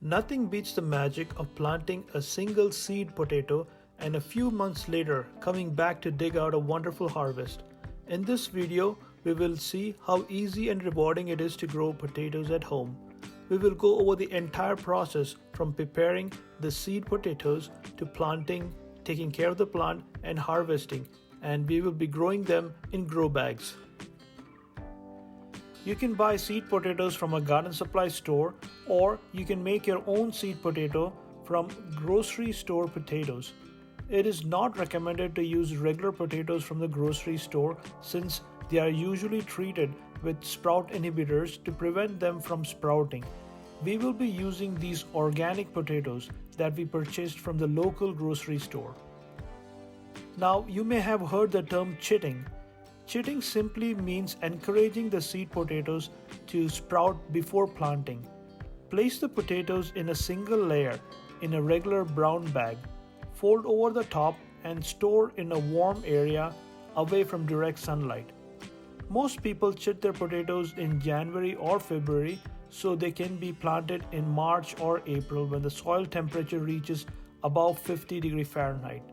Nothing beats the magic of planting a single seed potato and a few months later coming back to dig out a wonderful harvest. In this video, we will see how easy and rewarding it is to grow potatoes at home. We will go over the entire process from preparing the seed potatoes to planting, taking care of the plant and harvesting, and we will be growing them in grow bags. You can buy seed potatoes from a garden supply store, or you can make your own seed potato from grocery store potatoes. It is not recommended to use regular potatoes from the grocery store since they are usually treated with sprout inhibitors to prevent them from sprouting. We will be using these organic potatoes that we purchased from the local grocery store. Now, you may have heard the term chitting. Chitting simply means encouraging the seed potatoes to sprout before planting. Place the potatoes in a single layer in a regular brown bag. Fold over the top and store in a warm area away from direct sunlight. Most people chit their potatoes in January or February so they can be planted in March or April when the soil temperature reaches above 50 degrees Fahrenheit.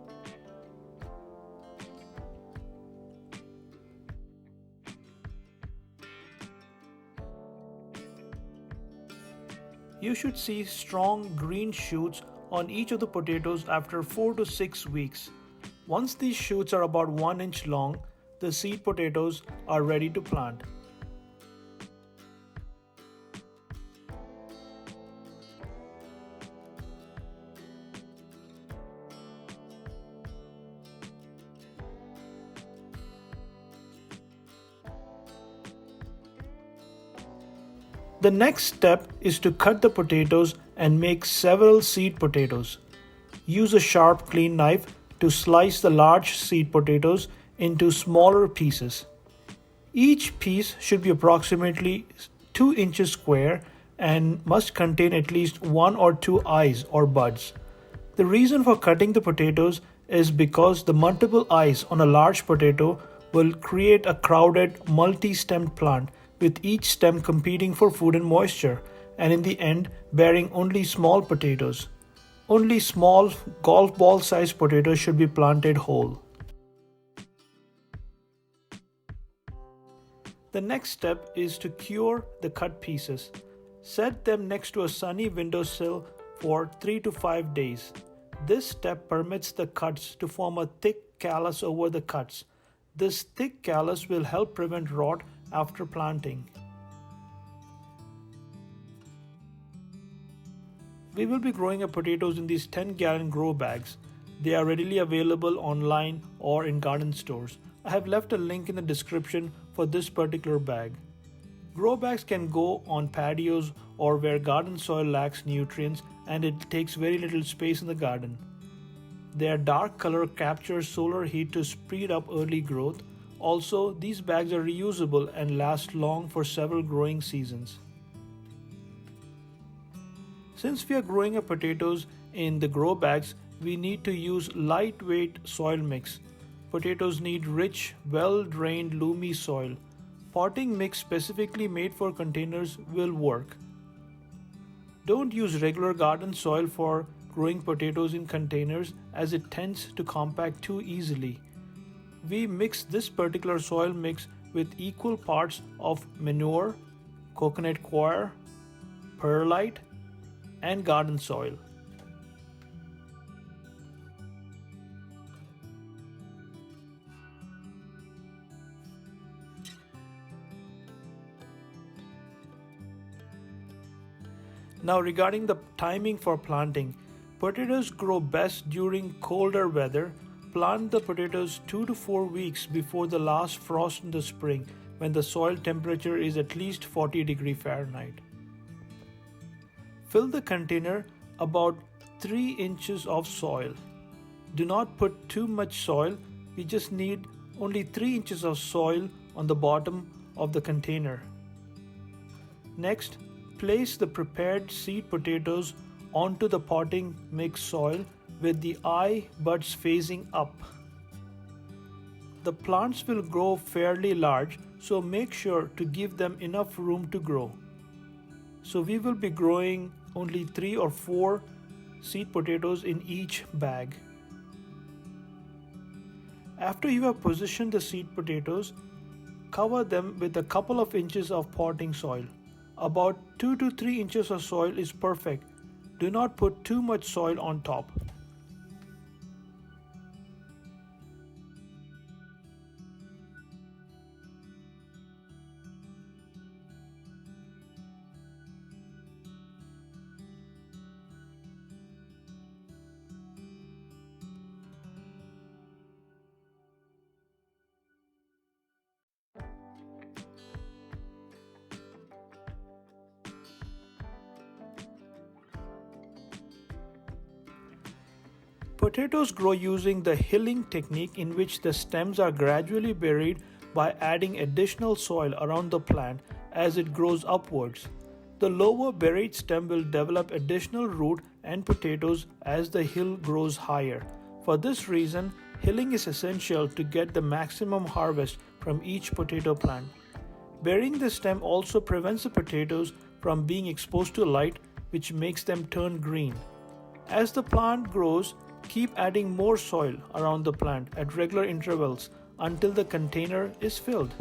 You should see strong green shoots on each of the potatoes after 4 to 6 weeks. Once these shoots are about 1 inch long, the seed potatoes are ready to plant. The next step is to cut the potatoes and make several seed potatoes. Use a sharp clean knife to slice the large seed potatoes into smaller pieces. Each piece should be approximately 2 inches square and must contain at least 1 or 2 eyes or buds. The reason for cutting the potatoes is because the multiple eyes on a large potato will create a crowded multi-stemmed plant with each stem competing for food and moisture, and in the end bearing only small potatoes. Only small golf ball sized potatoes should be planted whole. The next step is to cure the cut pieces. Set them next to a sunny windowsill for 3 to 5 days. This step permits the cuts to form a thick callus over the cuts. This thick callus will help prevent rot after planting. We will be growing our potatoes in these 10-gallon grow bags. They are readily available online or in garden stores. I have left a link in the description for this particular bag. Grow bags can go on patios or where garden soil lacks nutrients and it takes very little space in the garden. Their dark color captures solar heat to speed up early growth. Also, these bags are reusable and last long for several growing seasons. Since we are growing our potatoes in the grow bags, we need to use lightweight soil mix. Potatoes need rich, well-drained, loomy soil. Potting mix specifically made for containers will work. Don't use regular garden soil for growing potatoes in containers as it tends to compact too easily. We mix this particular soil mix with equal parts of manure, coconut coir, perlite, and garden soil. Now regarding the timing for planting, potatoes grow best during colder weather. Plant the potatoes 2 to 4 weeks before the last frost in the spring when the soil temperature is at least 40 degrees Fahrenheit. Fill the container about 3 inches of soil. Do not put too much soil, we just need only 3 inches of soil on the bottom of the container. Next, place the prepared seed potatoes onto the potting mix soil with the eye buds facing up. The plants will grow fairly large, so make sure to give them enough room to grow. So we will be growing only 3 or 4 seed potatoes in each bag. After you have positioned the seed potatoes, cover them with a couple of inches of potting soil. About 2 to 3 inches of soil is perfect. Do not put too much soil on top. Potatoes grow using the hilling technique, in which the stems are gradually buried by adding additional soil around the plant as it grows upwards. The lower buried stem will develop additional root and potatoes as the hill grows higher. For this reason, hilling is essential to get the maximum harvest from each potato plant. Burying the stem also prevents the potatoes from being exposed to light, which makes them turn green. As the plant grows, keep adding more soil around the plant at regular intervals until the container is filled.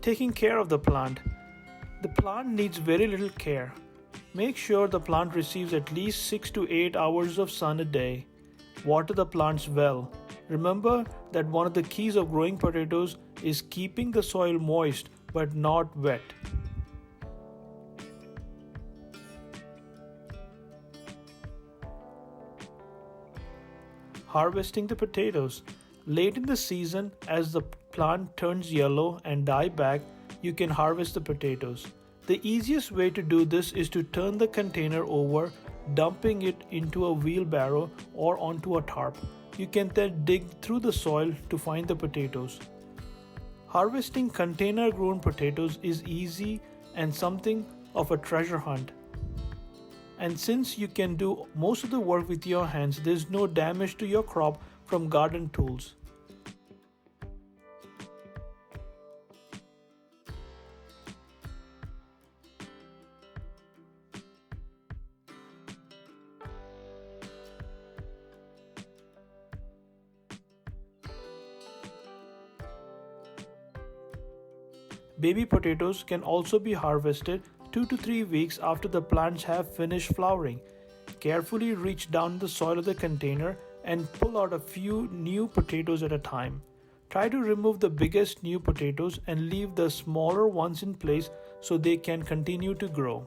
Taking care of the plant. The plant needs very little care. Make sure the plant receives at least 6 to 8 hours of sun a day. Water the plants well. Remember that one of the keys of growing potatoes is keeping the soil moist but not wet. Harvesting the potatoes. Late in the season, as the plant turns yellow and die back, you can harvest the potatoes. The easiest way to do this is to turn the container over, dumping it into a wheelbarrow or onto a tarp. You can then dig through the soil to find the potatoes. Harvesting container grown potatoes is easy and something of a treasure hunt. And since you can do most of the work with your hands, there's no damage to your crop from garden tools. Baby potatoes can also be harvested 2 to 3 weeks after the plants have finished flowering. Carefully reach down the soil of the container and pull out a few new potatoes at a time. Try to remove the biggest new potatoes and leave the smaller ones in place so they can continue to grow.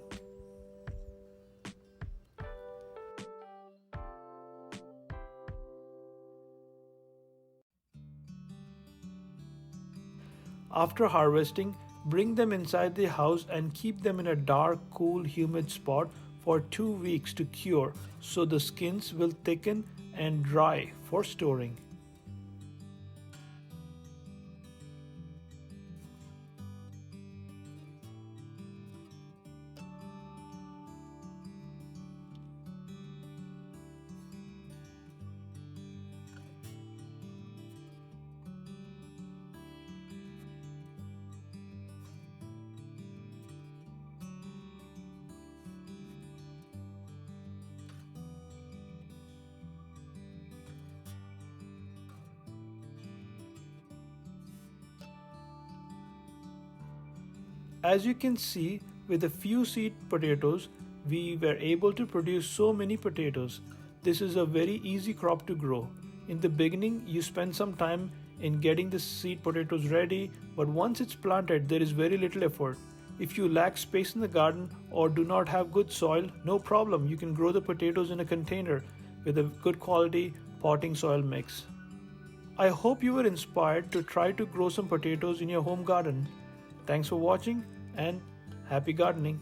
After harvesting, bring them inside the house and keep them in a dark, cool, humid spot for 2 weeks to cure so the skins will thicken and dry for storing. As you can see, with a few seed potatoes, we were able to produce so many potatoes. This is a very easy crop to grow. In the beginning, you spend some time in getting the seed potatoes ready, but once it's planted, there is very little effort. If you lack space in the garden or do not have good soil, no problem, you can grow the potatoes in a container with a good quality potting soil mix. I hope you were inspired to try to grow some potatoes in your home garden. Thanks for watching and happy gardening.